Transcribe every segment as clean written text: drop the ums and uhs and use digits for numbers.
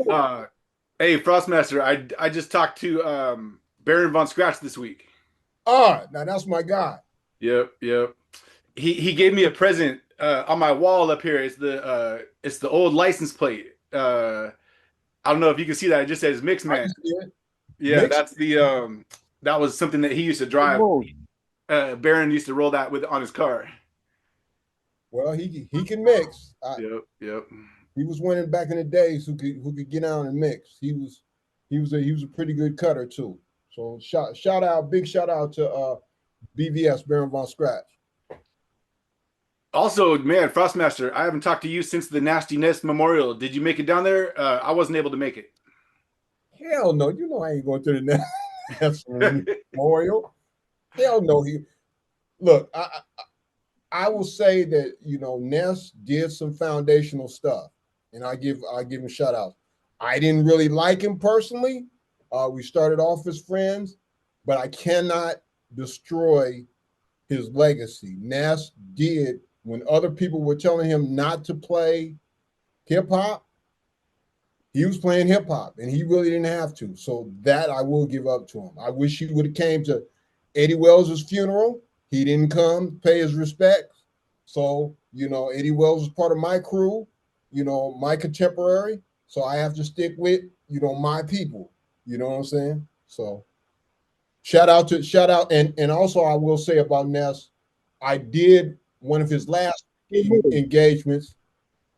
Uh, hey, Frostmaster, I just talked to Baron von Scratch this week. Ah, now that's my guy. Yep, yep. He gave me a present on my wall up here. It's the old license plate. I don't know if you can see that. It just says Mix I can Man. see it. Yeah, Mix. that's the that was something that he used to drive. Baron used to roll that with on his car. Well, he can mix. Yep, yep. He was winning back in the days who could get out and mix. He was a pretty good cutter too. So shout out, big shout out to BVS Baron von Scratch. Also, man, Frostmaster, I haven't talked to you since the Nasty Nest Memorial. Did you make it down there? I wasn't able to make it. Hell no, you know I ain't going to the National Memorial. Hell no, he look. I will say that Ness did some foundational stuff, and I give him shout outs. I didn't really like him personally. We started off as friends, but I cannot destroy his legacy. Ness did when other people were telling him not to play hip hop. He was playing hip hop, and he really didn't have to. So that I will give up to him. I wish he would have came to Eddie Wells's funeral. He didn't come pay his respects. So Eddie Wells was part of my crew. My contemporary. So I have to stick with my people. You know what I'm saying? So shout out, and also I will say about Ness, I did one of his last engagements.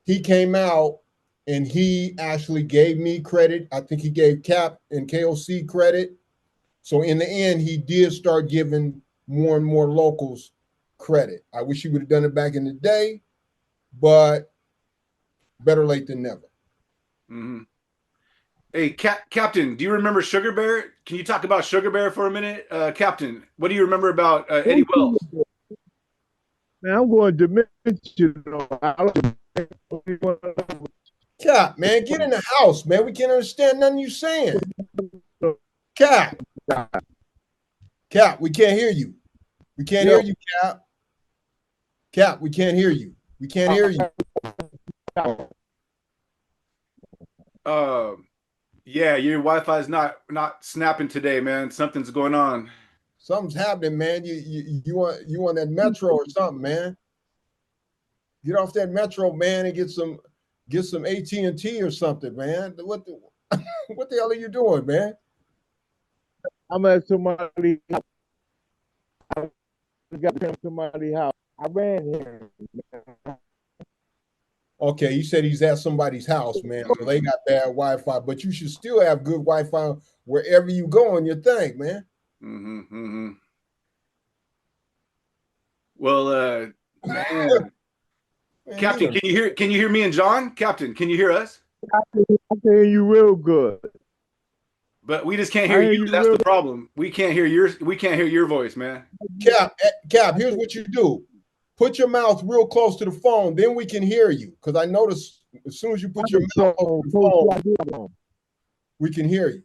He came out and he actually gave me credit. I think he gave Cap and KOC credit. So in the end, he did start giving more and more locals credit. I wish he would have done it back in the day, but better late than never. Mhm. Hey, Captain, do you remember Sugar Bear? Can you talk about Sugar Bear for a minute? Captain, what do you remember about Eddie Wells? Man, I'm going dimensional. Cap, man, get in the house, man. We can't understand nothing you saying. Cap, Cap, we can't hear you. We can't hear you, Cap. Cap, we can't hear you. We can't hear you. Uh, yeah, your Wi-Fi is not snapping today, man. Something's going on. Something's happening, man. You on that metro or something, man. Get off that metro, man, and get some AT&T or something, man. What the hell are you doing, man? I'm at somebody's house. I got to come to somebody's house. I ran here. Okay, you said he's at somebody's house, man. So they got bad Wi-Fi, but you should still have good Wi-Fi wherever you go on your thing, man. Hmm, hmm. Well, man, Man, Captain, can you hear me and John? Captain, can you hear us? I can hear you real good. But we just can't hear I hear you. you That's real the problem. We can't hear your voice, man. Cap, here's what you do. Put your mouth real close to the phone, then we can hear you. Because I notice as soon as you put your mouth close to the phone, we can hear you.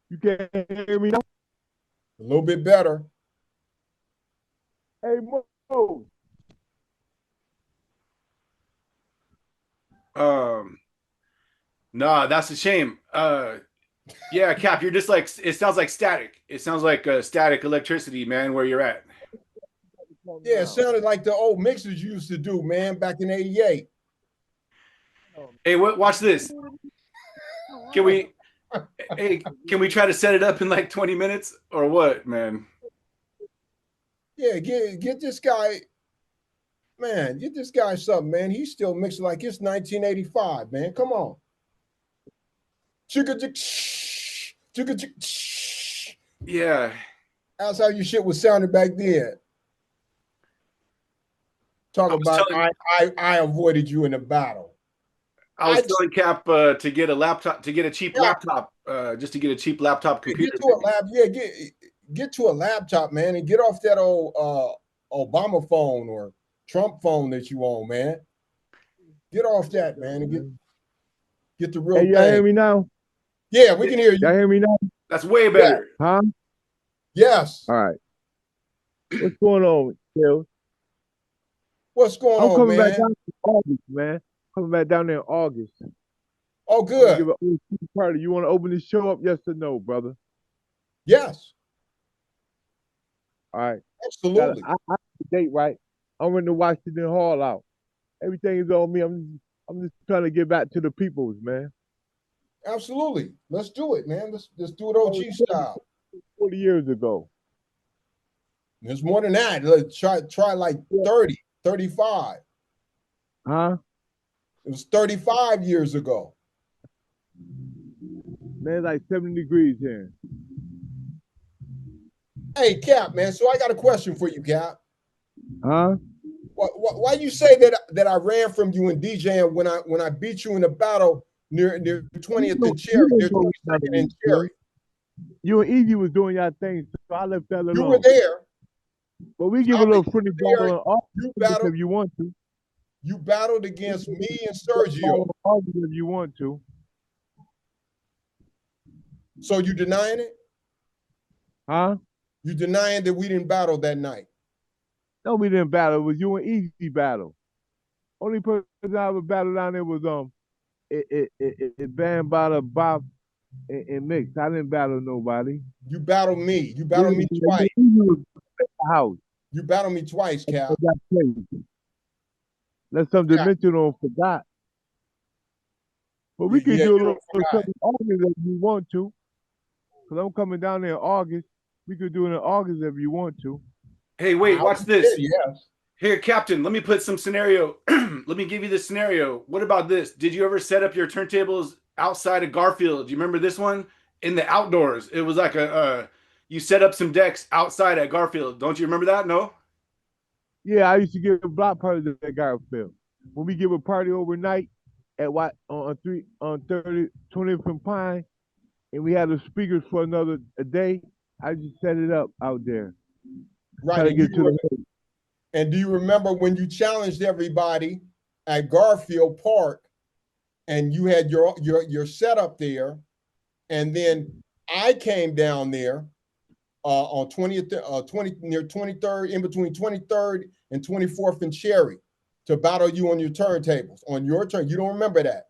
You can't hear me now? A little bit better. Hey, Mo. Um, nah, that's a shame. Yeah, Cap, you're just like it sounds like static. It sounds like static electricity, man, where you're at. Yeah, it sounded like the old mixers you used to do, man, back in '88. Hey, watch this. Can we? Hey, can we try to set it up in like 20 minutes or what, man? Yeah, get this guy, man, get this guy something, man. He's still mixing like it's 1985, man. Come on. Yeah, That's how your shit was sounding back then. Talk I was about telling I avoided you in a battle. I was I telling Cap to get a laptop, to get a cheap yeah, laptop, just to get a cheap laptop get computer. to a lap, yeah, get to a laptop, man, and get off that old Obama phone or Trump phone that you own, man. Get off that, man, and get the real Hey, y'all thing. hear me now? Yeah, we can hear you. Y'all hear me now? That's way Yeah. better. Huh? Yes. All right. What's going on, Chill? What's going I'm on, coming back man? down in August, man. Coming back down there in August. Oh, I want to good. give an OC party. You want to open the show up? Yes or no, brother? Yes, All right. absolutely. I the date right. I'm in the Washington Hall out. Everything is on me. I'm just trying to get back to the peoples, man. Absolutely. Let's do it, man. Let's do it OG style. 40 years ago. There's more than that. Let's try like Yeah. 30, 35. Huh? It was 35 years ago. Man, it's like 70 degrees here. Hey, Cap, man. So I got a question for you, Cap. Huh? Why you say that I ran from you in DJing when I beat you in the battle near 20th and Cherry, You near know 22nd and Cherry? you and Easy was doing your thing, so I left that You were alone. there. But we give a I mean, little you friendly were battle there. in August You battled. if you want to. You battled against me and Battle Sergio. in August if you want to. So you denying it? Huh? You denying that we didn't battle that night? No, we didn't battle. It was you and Easy battle. Only person I ever battled down there was it banned by the Bob and Mix. I didn't battle nobody. You battled me. You You battled me twice. was at the house. You battled me twice, Cap. I got played. Let some Yeah, dimensional forgot. But we could yeah, do a you little don't forgot. something in August if you want to. Because I'm coming down there in August. We could do it in August if you want to. Hey, wait, I watch said this. yes. Here, Captain, let me put some scenario. Let me give you this scenario. What about this? Did you ever set up your turntables outside of Garfield? Do you remember this one? In the outdoors. It was like you set up some decks outside at Garfield. Don't you remember that? No? Yeah, I used to give block parties at Garfield. When we give a party overnight at what on 30 20th and Pine, and we had the speakers for another a day, I just set it up out there. Right. Try to get to the hood. And do you remember when you challenged everybody at Garfield Park and you had your setup there, and then I came down there on 20th 20 near 23rd, in between 23rd and 24th and Cherry, to battle you on your turntables on your turn. You don't remember that?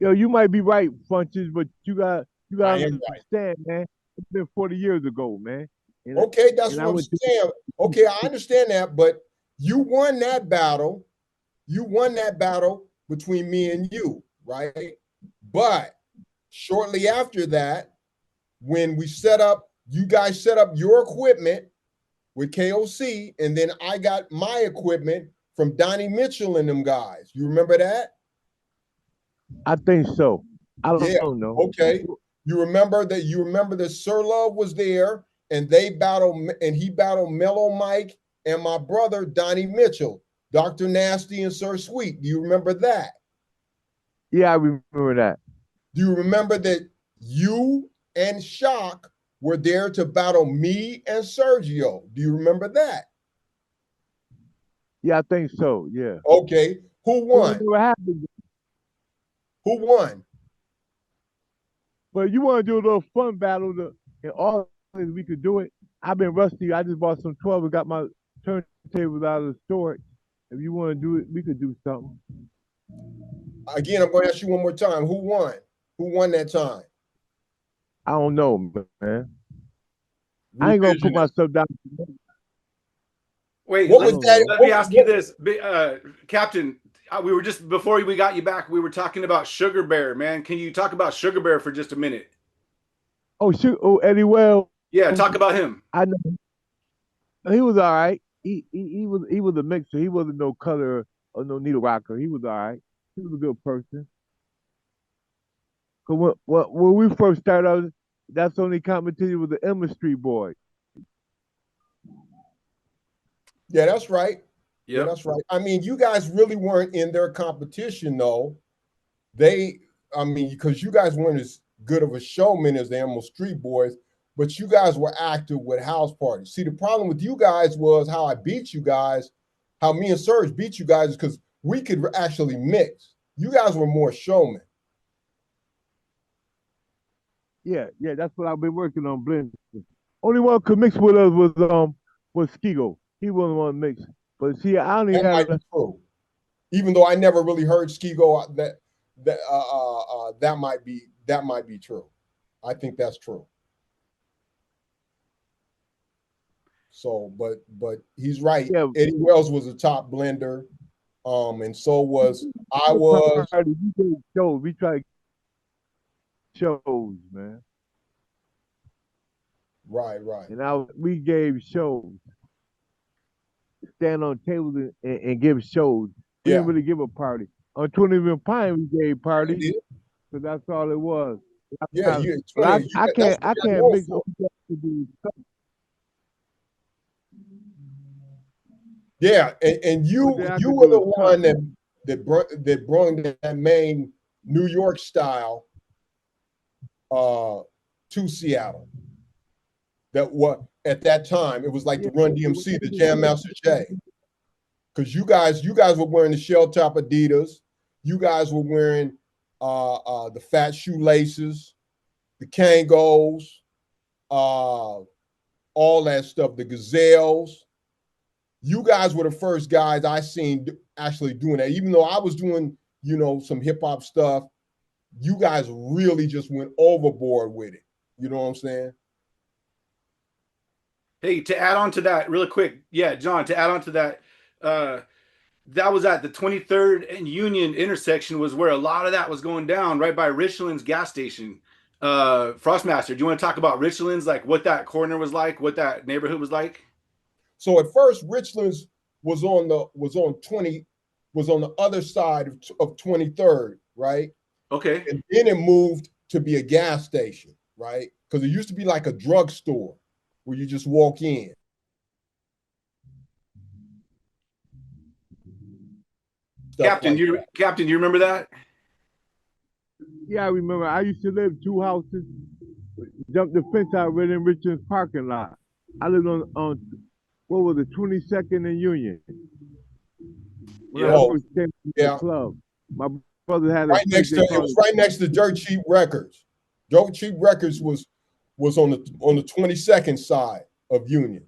Yo, you might be right, Funches, but you I got am to right. understand, man. It's been 40 years ago, man. And Okay, that's and what I I'm went to saying. Okay, I understand that, but you won that battle. You won that battle between me and you, right? But shortly after that, when we set up, you guys set up your equipment with KOC, and then I got my equipment from Donnie Mitchell and them guys. You remember that? I think so. I Yeah. don't know. Okay. You remember that? You remember that Sir Love was there, and they battled, and he battled Mellow Mike and my brother Donnie Mitchell, Dr. Nasty and Sir Sweet. Do you remember that? Yeah, I remember that. Do you remember that you and Shock were there to battle me and Sergio? Do you remember that? Yeah, I think so. Yeah. Okay. Who It would won? never happen. Who won? But you want to do a little fun battle in all we could do it. I've been rusty. I just bought some 12 and got my turntables out of the storage. If you want to do it, we could do something. Again, I'm going to ask you one more time. Who won? Who won that time? I don't know, man. I ain't gonna put Revision. myself down. Wait, What I was don't that? know. let me ask you this, Captain. We were just before we got you back. We were talking about Sugar Bear, man. Can you talk about Sugar Bear for just a minute? Oh shoot! Oh Eddie Well. Yeah, talk about him. I know he was all right. He was a mixer. He wasn't no color or no needle rocker. He was all right. He was a good person. Cause when we first started out, that's the only competition with the Emma Street Boys. Yeah, that's right. Yeah, Yep. that's right. I mean, you guys really weren't in their competition, though. I mean, because you guys weren't as good of a showman as the Emerald Street Boys, but you guys were active with house parties. See, the problem with you guys was how I beat you guys, how me and Serge beat you guys, is because we could actually mix. You guys were more showmen. Yeah, that's what I've been working on blending. Only one could mix with us was Skego. He wasn't one to mix. But see, I only That had might be true. Even though I never really heard Ski go out that that might be true. I think that's true. So, but he's right. Yeah, Eddie Wells was a top blender, and so was I was. we did shows. We tried shows, man, Right. and we gave shows, stand on tables and give shows. We Yeah, didn't really give a party. On 20th Pine, we gave I parties, did. so that's all it was. Yeah, you But I, 20. I That's can't what I you're can't known mix for. OJ to do stuff. Yeah, and you OJ I you could were do the a stunt. one that brought that main New York style uh to Seattle. That what at that time it was like Yeah, the Run DMC, the Jam Master Jay. Because you guys were wearing the shell top Adidas, you guys were wearing the fat shoelaces, the Kangos, uh, all that stuff, the Gazelles. You guys were the first guys I seen actually doing that. Even though I was doing, some hip hop stuff, you guys really just went overboard with it. You know what I'm saying? Hey, to add on to that really quick, yeah, John, to add on to that, uh, that was at the 23rd and Union intersection was where a lot of that was going down, right by Richland's gas station. Frostmaster, do you want to talk about Richland's, like what that corner was like, what that neighborhood was like? So at first, Richlands was on the other side of 23rd, right? Okay. And then it moved to be a gas station, right? Because it used to be like a drugstore where you just walk in. Stuff Captain, like do you that. Captain, do you remember that? Yeah, I remember. I used to live 2 houses, jumped the fence out right in Richard's parking lot. I lived on what was it, 22nd and Union. When I Yeah. Oh, first came to the yeah. club, my brother had a Right place next they to it called was right next to Dirt Cheap Records. Dirt Cheap Records was on the 22nd side of Union.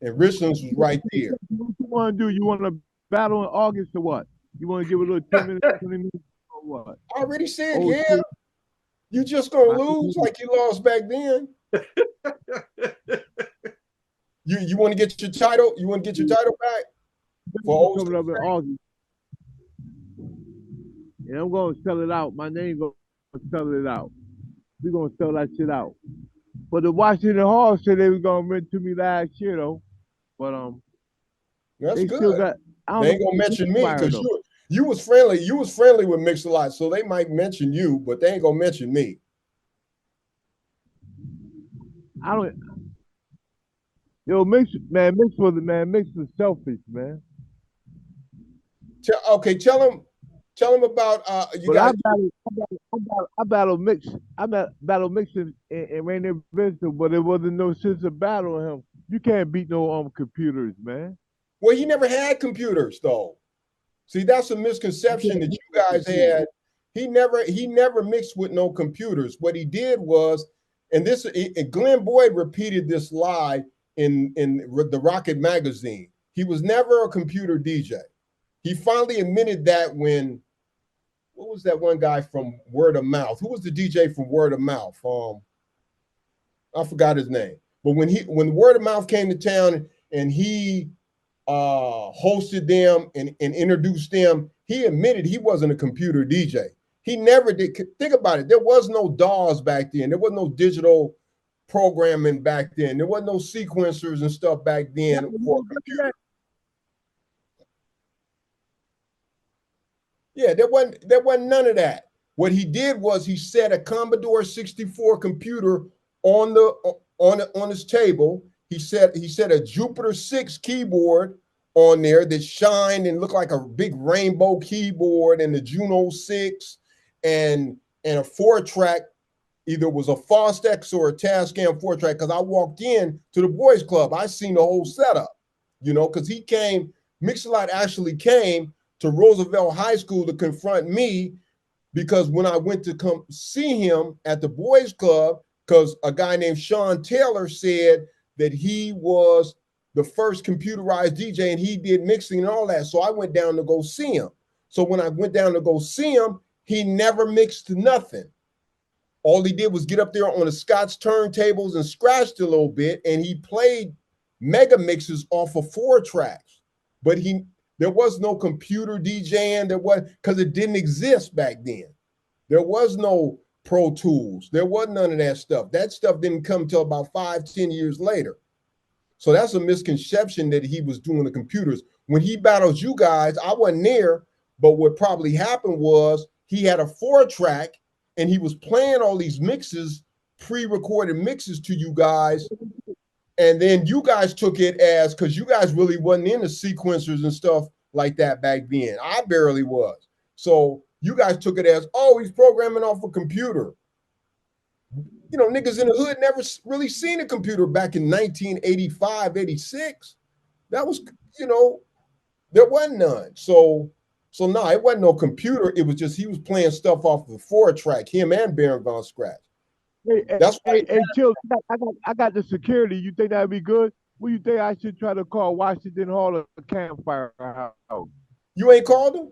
And Richlands was right there. What you want to do? You want to battle in August or what? You want to give a little 10 minutes, 20 minutes or what? I already said, Oh, yeah, shit. you just gonna I lose like you lost back then. You want to get your title? You want to get your title back for coming up in August. And I'm going to sell it out. My name going to sell it out. We're going to sell that shit out. But the Washington Hall said they was going to rent to me last year, though. But That's they good. still got, I don't They know ain't gonna if mention me fire, because though. you was friendly. You was friendly with Mix a Lot, so they might mention you, but they ain't gonna mention me. I don't, yo, Mix was selfish, man. Tell them about you But got. I battled Mix. Battled Mix and Rainier Vinci, but there wasn't no sense of battling him. You can't beat no computers, man. Well, he never had computers though. See, that's a misconception that you guys had. He never mixed with no computers. What he did was, and Glenn Boyd repeated this lie in the Rocket magazine. He was never a computer DJ. He finally admitted that when what was that one guy from Word of Mouth? Who was the DJ from Word of Mouth? I forgot his name. But when Word of Mouth came to town and he hosted them and introduced them, he admitted he wasn't a computer DJ. He never did. Think about it. There was no DAWs back then. There was no digital programming back then. There was no sequencers and stuff back then for a computer. Yeah, there wasn't none of that. What he did was he set a Commodore 64 computer on his table. He set a Jupiter 6 keyboard on there that shined and looked like a big rainbow keyboard, and the Juno 6 and a 4-track, either was a Fostex or a Tascam 4-track, because I walked in to the boys club. I seen the whole setup, because Mix-a-Lot actually came to Roosevelt High School to confront me, because when I went to come see him at the boys club, because a guy named Sean Taylor said that he was the first computerized DJ and he did mixing and all that. So I went down to go see him. So when I went down to go see him, he never mixed nothing. All he did was get up there on the Scott's turntables and scratched a little bit, and he played mega mixes off of 4 tracks. But there was no computer DJing. There was, because it didn't exist back then. There was no Pro Tools. There wasn't none of that stuff. That stuff didn't come until about 5-10 years later. So that's a misconception that he was doing the computers. When he battled you guys, I wasn't there, but what probably happened was he had a 4-track and he was playing all these mixes, pre-recorded mixes to you guys. And then you guys took it as, because you guys really wasn't into sequencers and stuff like that back then. I barely was. So you guys took it as, oh, he's programming off a computer. You know, niggas in the hood never really seen a computer back in 1985, 86. That was, you know, there wasn't none. So no, it wasn't no computer. It was just he was playing stuff off the 4-track, him and Baron Von Scratch. That's why. Hey, Chill, I got the security. You think that'd be good? What do you think I should try to call Washington Hall a campfire house? You ain't called him?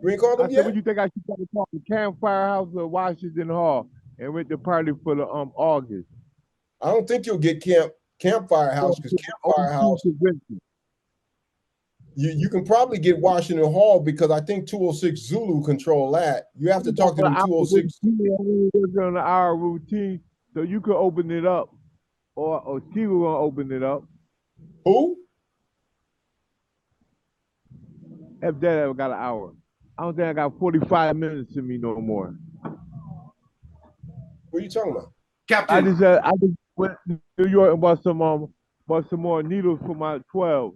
You ain't called him I yet? said, what do you think I should try to call the campfire house of Washington Hall and rent the party for the August? I don't think you'll get campfire house, because campfire house. You can probably get Washington Hall, because I think 206 Zulu control that. You have to talk to them 206. Working on an hour routine, so you could open it up, or she will gonna open it up. Who? If that ever got an hour, I don't think I got 45 minutes in me no more. What are you talking about? Captain. I just went to New York and bought some more needles for my 12.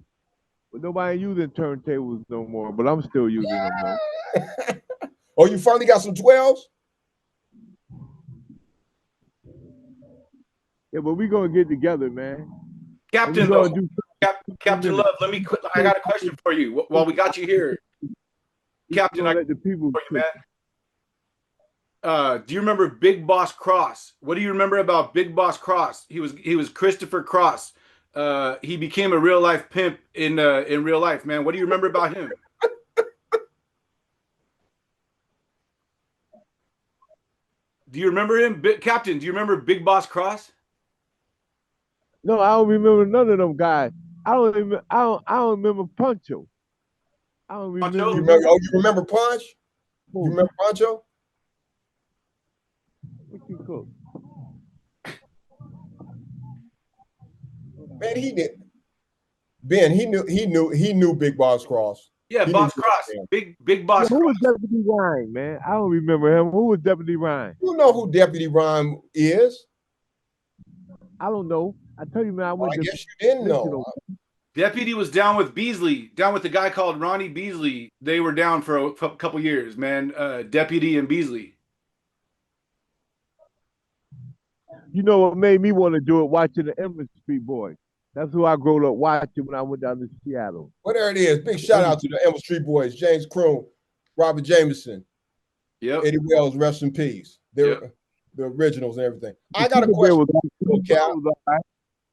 But nobody using turntables no more, but I'm still using them though. Oh, you finally got some 12s? Yeah, but we gonna get together, man. Captain Luv, let me. I got a question for you. While we got you here, Captain, I let the people. For you, man. Do you remember Big Boss Cross? What do you remember about Big Boss Cross? He was Christopher Cross. He became a real life pimp in real life, man. What do you remember about him? Do you remember him, Captain? Do you remember Big Boss Cross? No, I don't remember none of them guys. I don't remember Puncho. I don't remember. You remember Punch? You remember Puncho? What you cook? Man, he did. Ben, he knew Big Boss Cross. Yeah, Boss Cross. Big Boss Cross. Who was Deputy Rhyme, man? I don't remember him. Who was Deputy Rhyme? You know who Deputy Rhyme is? I don't know. I tell you, man, I guess you didn't know. Deputy was down with Beasley, down with a guy called Ronnie Beasley. They were down for a couple years, man. Deputy and Beasley. You know what made me want to do it? Watching the Emma Street Boys. That's who I grew up watching when I went down to Seattle. Well, there it is. Big shout out to the Emma Street Boys. James Kroon, Robert Jameson, Eddie Wells, rest in peace. They're the originals and everything. I got a question.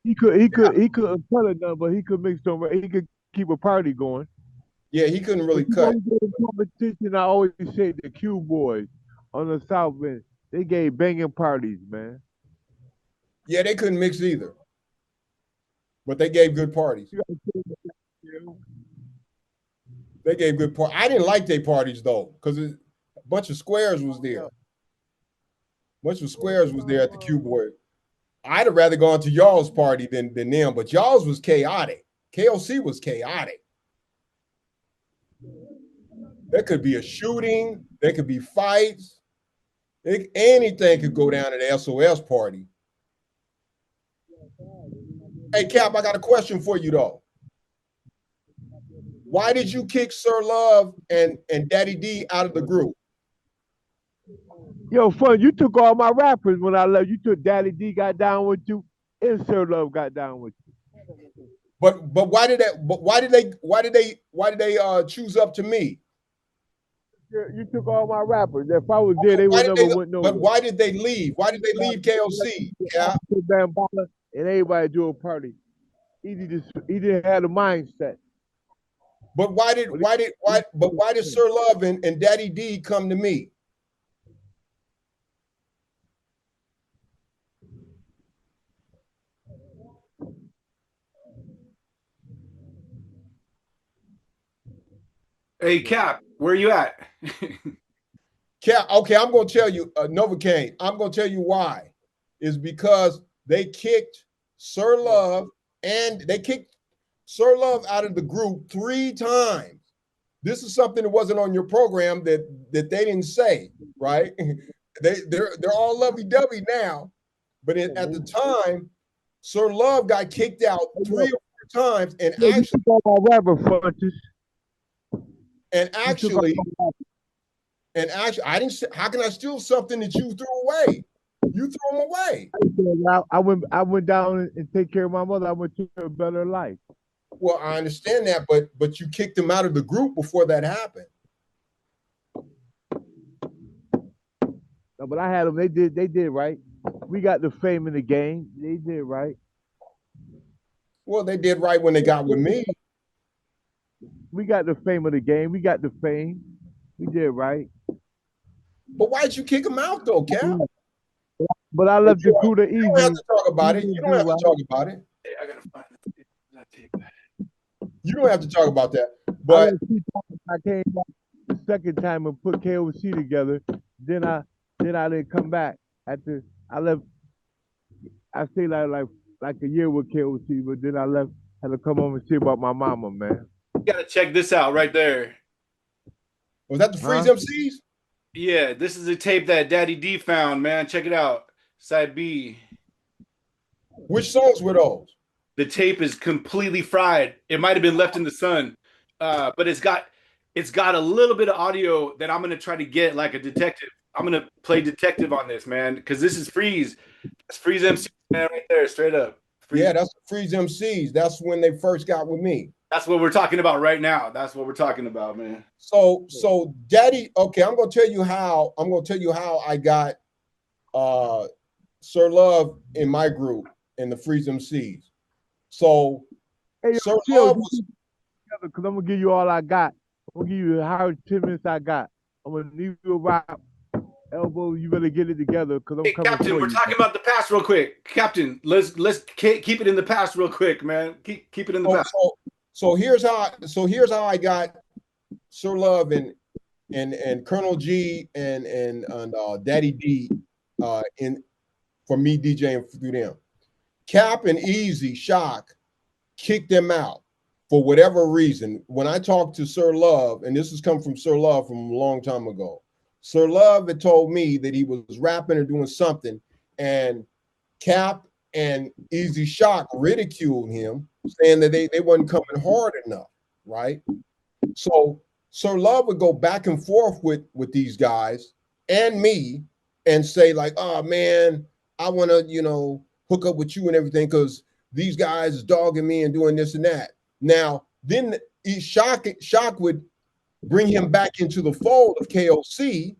He couldn't tell it none, but he could mix them. He could keep a party going. Yeah, he couldn't really cut. Competition, I always say the Q Boys on the South End, they gave banging parties, man. Yeah, they couldn't mix either, but they gave good parties. They gave good parties. I didn't like their parties though, because a bunch of squares was there. A bunch of squares was there at the Q Boys. I'd have rather gone to y'all's party than them, but y'all's was chaotic. KOC was chaotic. There could be a shooting. There could be fights. Anything could go down at the SOS party. Hey, Cap, I got a question for you, though. Why did you kick Sir Love and Daddy D out of the group? Yo, fun, you took all my rappers when I left. You took Daddy D got down with you, and Sir Love got down with you. But why did they choose up to me? You took all my rappers. If I was there, they would never went nowhere. But why did they leave? Why did they leave KOC? Yeah. And everybody do a party. He didn't have the mindset. But why did Sir Love and Daddy D come to me? Hey, Cap, where you at? Okay, I'm gonna tell you, Novocaine, I'm gonna tell you why. Is because they kicked Sir Love and they kicked Sir Love out of the group 3 times. This is something that wasn't on your program that they didn't say, right? they're all lovey-dovey now, but at the time, Sir Love got kicked out 3 or 4 times, and actually, I didn't. How can I steal something that you threw away? You threw them away. I went down and take care of my mother. I went to a better life. Well, I understand that, but you kicked them out of the group before that happened. No, but I had them. They did right. We got the fame in the game. They did right. Well, they did right when they got with me. We got the fame of the game. We got the fame. We did right. But why'd you kick them out though, Cap? But I left the crew to easy. You don't have to talk about it. You don't have to talk about it. Hey, I gotta find that tape. You don't have to talk about that. But I came back the second time and put KOC together. Then I didn't come back. I left. I stayed like a year with KOC, but then I left. Had to come home and see about my mama, man. You gotta check this out right there. Was that the Freeze MCs? Yeah, this is a tape that Daddy D found, man. Check it out. Side B. Which songs were those? The tape is completely fried. It might have been left in the sun, but it's got a little bit of audio that I'm gonna try to get like a detective. I'm gonna play detective on this, man, because this is Freeze. That's Freeze MC, man, right there, straight up. Freeze. Yeah, that's Freeze MCs. That's when they first got with me. That's what we're talking about right now. That's what we're talking about, man. So Daddy, okay, I'm gonna tell you how I got Sir Love in my group in the Freeze MCs. So hey, Sir Love was because I'm gonna give you all I got. I'm gonna give you how 10 minutes I got. I'm gonna leave you a rap. Elbow, you better get it together because I'm coming. Captain, we're talking about the past real quick. Captain, let's keep it in the past real quick, man. Keep it in the past. So here's how I got Sir Love and Colonel G and Daddy D in for me DJing through them. Cap and Easy Shock kicked them out for whatever reason. When I talked to Sir Love, and this has come from Sir Love from a long time ago, Sir Love had told me that he was rapping or doing something, and Cap and Easy Shock ridiculed him, saying that they wasn't coming hard enough, right? So Sir Love would go back and forth with these guys and me and say like, oh man, I want to, hook up with you and everything because these guys is dogging me and doing this and that. Now, then Shock would bring him back into the fold of KOC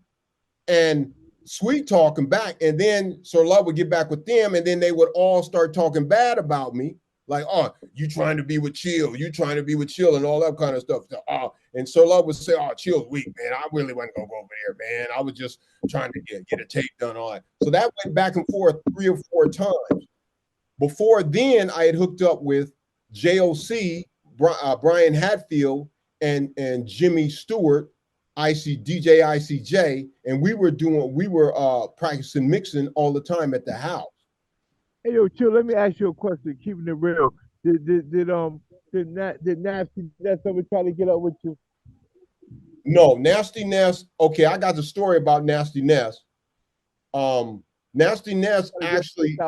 and sweet talking back. And then Sir Love would get back with them, and then they would all start talking bad about me. Like, oh, you trying to be with Chill, and all that kind of stuff. And Sir Love would say, oh, Chill's weak, man. I really wasn't gonna go over there, man. I was just trying to get a tape done on it. So that went back and forth 3 or 4 times. Before then, I had hooked up with JOC, Brian Hatfield, and Jimmy Stewart, DJ ICJ, and we were practicing mixing all the time at the house. Hey yo, Chill, let me ask you a question, keeping it real. Did Nasty Ness ever try to get up with you? No, Nasty Ness. Okay, I got the story about Nasty Ness. Nasty Ness actually.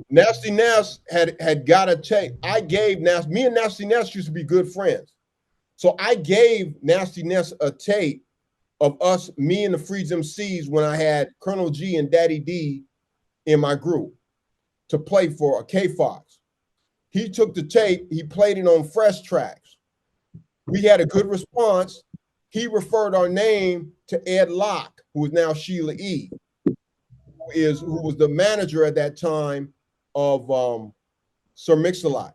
Nasty Ness had got a tape. I gave me and Nasty Ness used to be good friends. So I gave Nasty Ness a tape of us, me and the Freeze MCs, when I had Colonel G and Daddy D in my group to play for a KOC. He took the tape, he played it on Fresh Tracks. We had a good response. He referred our name to Ed Locke, who is now Sheila E., who was the manager at that time of Sir Mix-a-Lot.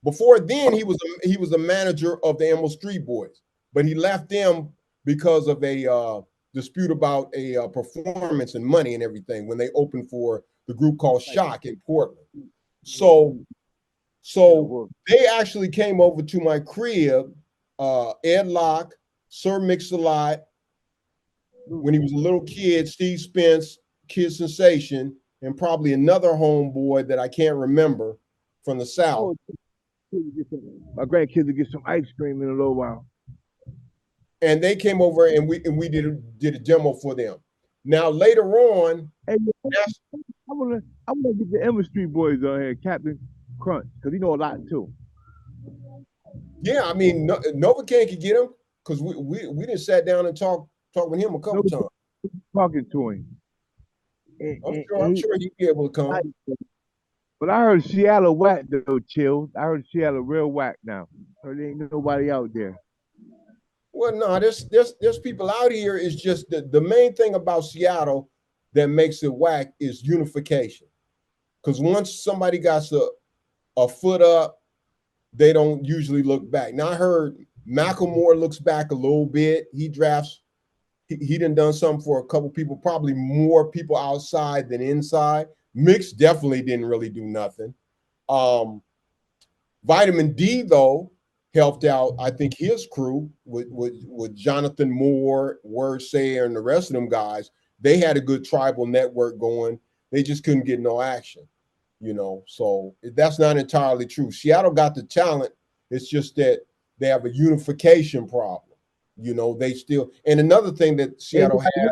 Before then, he was a manager of the Emerald Street Boys, but he left them because of a dispute about a performance and money and everything when they opened for the group called Shock in Portland. So they actually came over to my crib, Ed Locke, Sir Mix-a-Lot, when he was a little kid, Steve Spence, Kid Sensation, and probably another homeboy that I can't remember from the South. My grandkids will get some ice cream in a little while. And they came over and we did a demo for them. Now later on, hey, I wanna get the Emerald Street Boys on here, Captain Crunch, because he know a lot too. Yeah, I mean Novocaine could get him because we didn't sat down and talk with him a couple times. Talking to him. I'm sure he'd be able to come. But I heard Seattle whack though, Chill. I heard Seattle real whack now. There ain't nobody out there. Well, no, there's people out here. It's just the main thing about Seattle that makes it whack is unification. Because once somebody got a foot up, they don't usually look back. Now I heard Macklemore looks back a little bit. He drafts. He done something for a couple people, probably more people outside than inside. Mix definitely didn't really do nothing. Vitamin D though helped out. I think his crew with Jonathan Moore, Word Sayer, and the rest of them guys. They had a good tribal network going. They just couldn't get no action, So that's not entirely true. Seattle got the talent. It's just that they have a unification problem. They still. And another thing that Seattle had.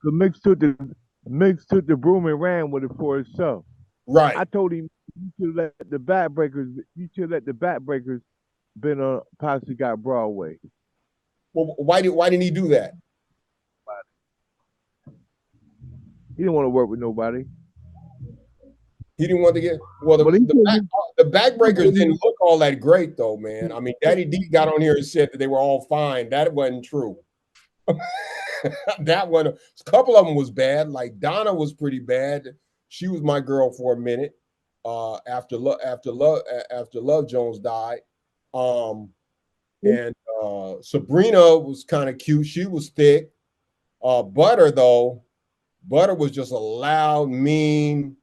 The Mix took the broom and ran with it for itself. Right. I told him you should let the backbreakers. You should let the backbreakers been on Posse Got Broadway. Well, why didn't he do that? He didn't want to work with nobody. He didn't want to get the backbreakers didn't look all that great though, man. I mean, Daddy D got on here and said that they were all fine. That wasn't true. That one, a couple of them was bad. Like Donna was pretty bad. She was my girl for a minute. After Love Jones died. And Sabrina was kind of cute. She was thick. Butter was just a loud, mean.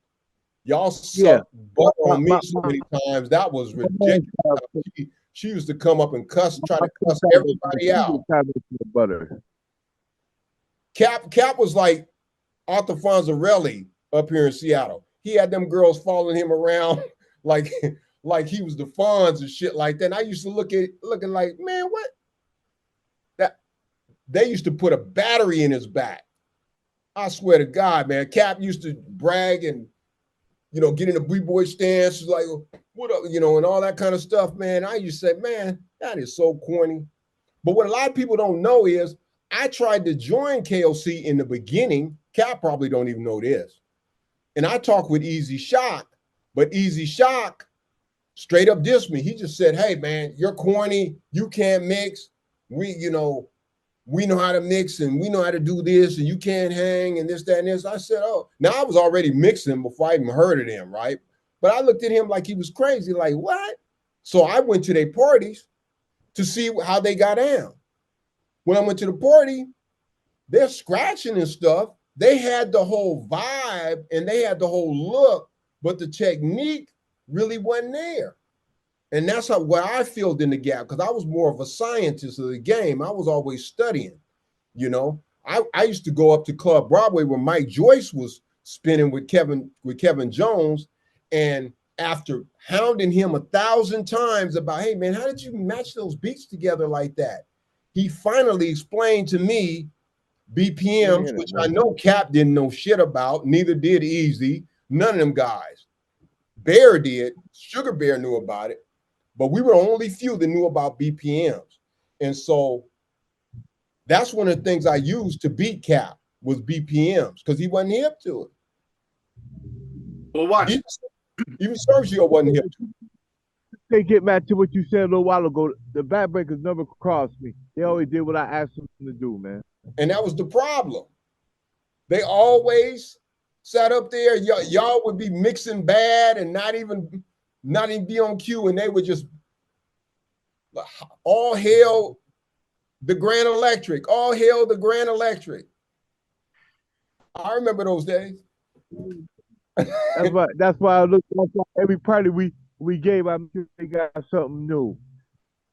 Y'all sucked butter on me so many times. That was ridiculous. She used to come up and try to cuss everybody out. Butter. Cap was like Arthur Fonzarelli up here in Seattle. He had them girls following him around like he was the Fonz and shit like that. And I used to looking like, man, what? That they used to put a battery in his back. I swear to God, man. Cap used to brag and get in a b-boy stance, like, what up, and all that kind of stuff, man. I used to say, man, that is so corny. But what a lot of people don't know is I tried to join KOC in the beginning. Cap probably don't even know this. And I talked with Easy Shock, but Easy Shock straight up dissed me. He just said, hey, man, you're corny. You can't mix. We know how to mix and we know how to do this and you can't hang and this, that, and this. I said, oh, now I was already mixing before I even heard of them, right? But I looked at him like he was crazy, like, what? So I went to their parties to see how they got down. When I went to the party, they're scratching and stuff. They had the whole vibe and they had the whole look, but the technique really wasn't there. And that's where I filled in the gap because I was more of a scientist of the game. I was always studying, I used to go up to Club Broadway where Mike Joyce was spinning with Kevin Jones. And after hounding him 1,000 times about, hey, man, how did you match those beats together like that? He finally explained to me BPMs, which I know Cap didn't know shit about. Neither did Easy. None of them guys. Bear did. Sugar Bear knew about it. But we were the only few that knew about BPMs. And so that's one of the things I used to beat Cap was BPMs because he wasn't hip to it. Well, watch. Even Sergio wasn't hip to it. They get back to what you said a little while ago. The backbreakers never crossed me. They always did what I asked them to do, man. And that was the problem. They always sat up there. Y'all would be mixing bad and not even not even be on cue, and they would just all hail the Grand Electric, all hail the Grand Electric. I remember those days. That's why I look. That's why every party we gave, I sure they got something new.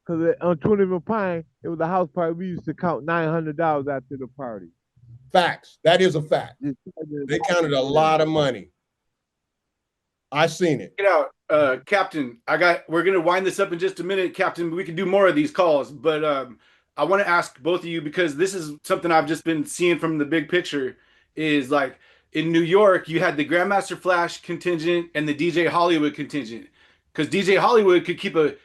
Cause on 20th Pine, it was a house party. We used to count $900 after the party. Facts. That is a fact. They counted a lot of money. I seen it. Get out, Captain. We're gonna wind this up in just a minute, Captain. We can do more of these calls, but I want to ask both of you because this is something I've just been seeing from the big picture. Is like in New York, you had the Grandmaster Flash contingent and the DJ Hollywood contingent. Because DJ Hollywood could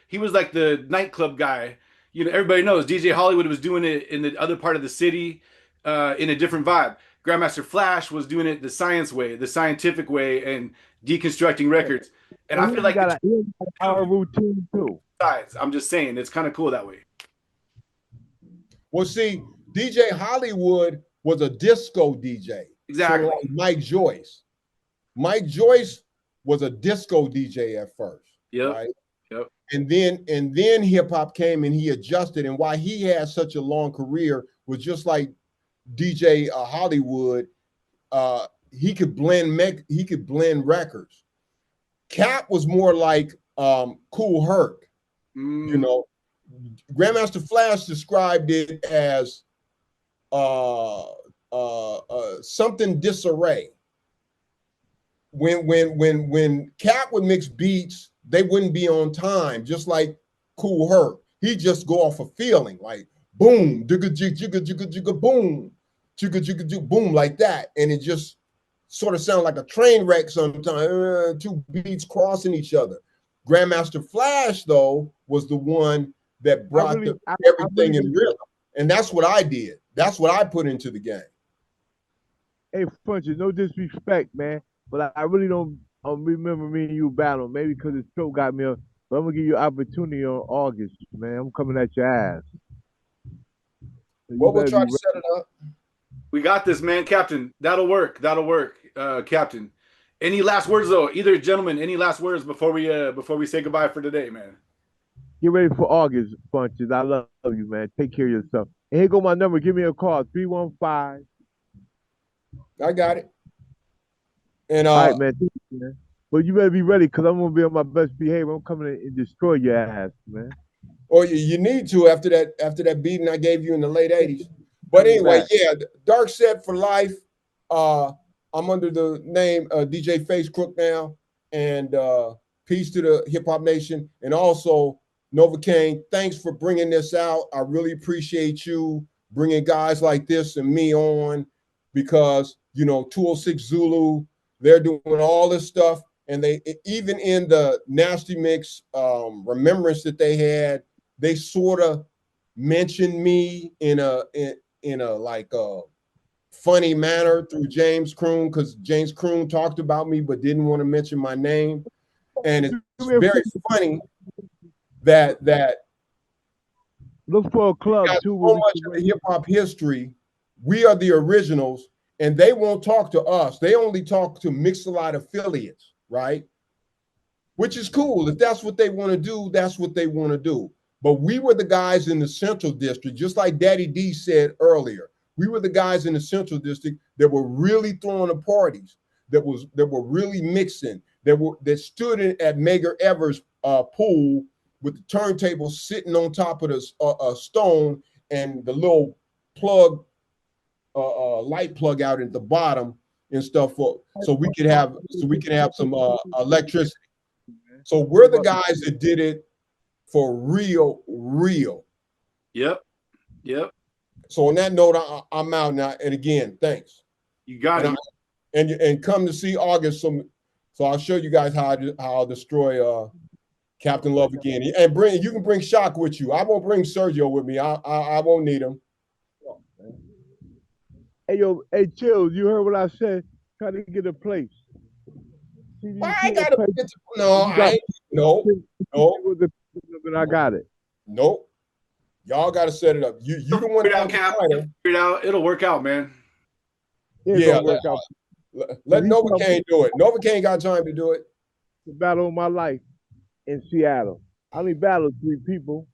he was like the nightclub guy. You know, everybody knows DJ Hollywood was doing it in the other part of the city in a different vibe. Grandmaster Flash was doing it the science way, the scientific way, and deconstructing records. And I feel like our routine too. Sides. I'm just saying, it's kind of cool that way. Well, see, DJ Hollywood was a disco DJ. Exactly. So like Mike Joyce. Mike Joyce was a disco DJ at first. Yep. Right? Yep. And then hip hop came and he adjusted. And why he had such a long career was just like DJ Hollywood. He could blend records. Cap was more like Kool Herc. You know, Grandmaster Flash described it as something disarray. When Cap would mix beats, they wouldn't be on time, just like Kool Herc. He'd just go off a feeling, like boom, jigga jigga jigga jigga jigga boom, jigga jigga jigga boom, like that, and it just sort of sounded like a train wreck sometimes, two beats crossing each other. Grandmaster Flash, though, was the one that brought everything in rhythm, and that's what I did. That's what I put into the game. Hey, Funches, no disrespect, man, but I really don't remember me and you battle. Maybe because the stroke got me up. But I'm gonna give you an opportunity on August, man. I'm coming at your ass. So well, we'll try to set it up. We got this, man, Captain. That'll work. That'll work, Captain. Any last words, though? Either gentleman, any last words before we say goodbye for today, man? Get ready for August, Funches. I love you, man. Take care of yourself. And here go my number. Give me a call, 315. I got it. And all right, man. But you better be ready because I'm gonna be on my best behavior. I'm coming in and destroy your ass, man. Or you need to after that beating I gave you in the late 80s. But anyway, yeah, Dark Set for life. I'm under the name DJ Face Crook now, and peace to the Hip Hop Nation, and also Novocaine. Thanks for bringing this out. I really appreciate you bringing guys like this and me on, because you know 206 Zulu, they're doing all this stuff, and they even in the Nasty Mix remembrance that they had, they sort of mentioned me in a like funny manner through James Croon, because James Croon talked about me but didn't want to mention my name. And it's very funny that look for a club too. So much of the hip hop history, we are the originals, and they won't talk to us. They only talk to Mix-a-Lot affiliates, right? Which is cool. If that's what they want to do, that's what they want to do. But we were the guys in the Central District, just like Daddy D said earlier. We were the guys in the Central District that were really throwing the parties, that were really mixing, that stood at Mager Evers' pool with the turntable sitting on top of the stone and the little plug, light plug out at the bottom and stuff, so we could have some electricity. So we're the guys that did it for real. Yep. So on that note, I'm out now. And again, thanks. You got it. And come to see August. So I'll show you guys how I'll destroy Captain Luv again. And you can bring Shock with you. I won't bring Sergio with me. I won't need him. Hey Chill, you heard what I said? Try to get a place. I got to get no. I got it. Nope. Y'all got to set it up. You the one that figure it out. It'll work out, man. Yeah, let Novocaine do it. Novocaine got time to do it. The battle of my life. in Seattle. I only battled 3 people.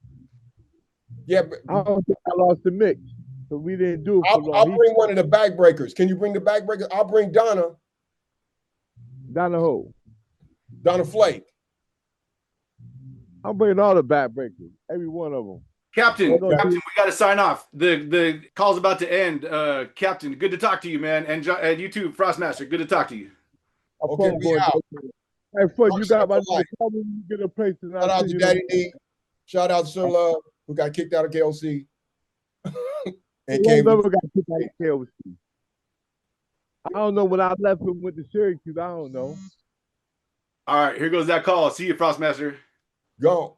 Yeah, but I don't think I lost the mix, so we didn't do it for I'll long. bring one of the backbreakers. Can you bring the backbreaker? I'll bring Donna Donahoe. Flake. I'm bringing all the backbreakers, every one of them. Captain, We're gonna Captain, do we got to sign off. The call's about to end. Captain, good to talk to you, man, and you too, Frostmaster. Good to talk to you. a Okay, phone we going. out. Hey, Fud, you First got my up for life. call me when you get a place, and Shout I'll out send to you Daddy the. D. Shout out to Sir Love, who got kicked out of KOC. and I came never to got kicked out of KOC. I don't know when I left and went to Syracuse. I don't know. All right, here goes that call. See you, Frostmaster. go.